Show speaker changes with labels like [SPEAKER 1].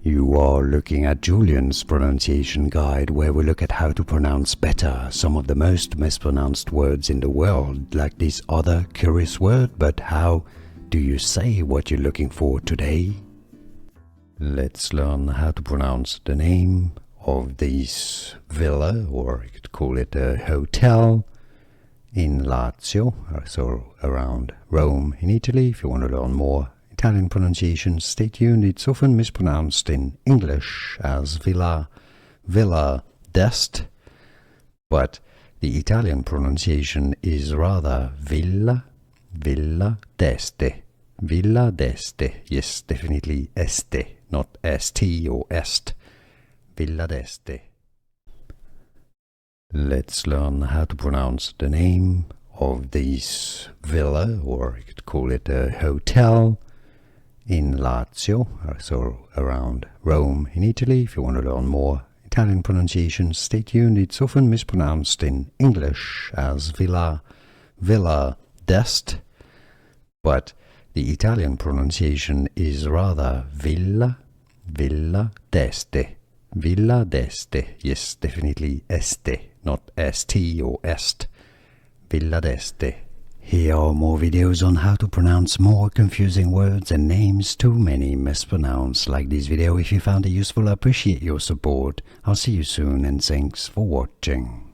[SPEAKER 1] You are looking at Julian's pronunciation guide, where we look at how to pronounce better some of the most mispronounced words in the world, like this other curious word. But how do you say what you're looking for today? Let's learn how to pronounce the name of this villa, or you could call it a hotel, in Lazio, so around Rome in Italy. If you want to learn more Italian pronunciation, stay tuned. It's often mispronounced in English as villa d'Est, but the Italian pronunciation is rather villa d'Este. Villa d'Este. Yes, definitely este, not st or est. Villa d'Este. Let's learn how to pronounce the name of this villa, or you could call it a hotel, in Lazio, so around Rome in Italy. If you want to learn more Italian pronunciation, stay tuned. It's often mispronounced in English as villa d'Est, but the Italian pronunciation is rather villa d'Este. Villa d'Este. Yes, definitely este, not st or est. Villa d'Este. Here are more videos on how to pronounce more confusing words and names too many mispronounced. Like this video if you found it useful. I appreciate your support. I'll see you soon, and thanks for watching.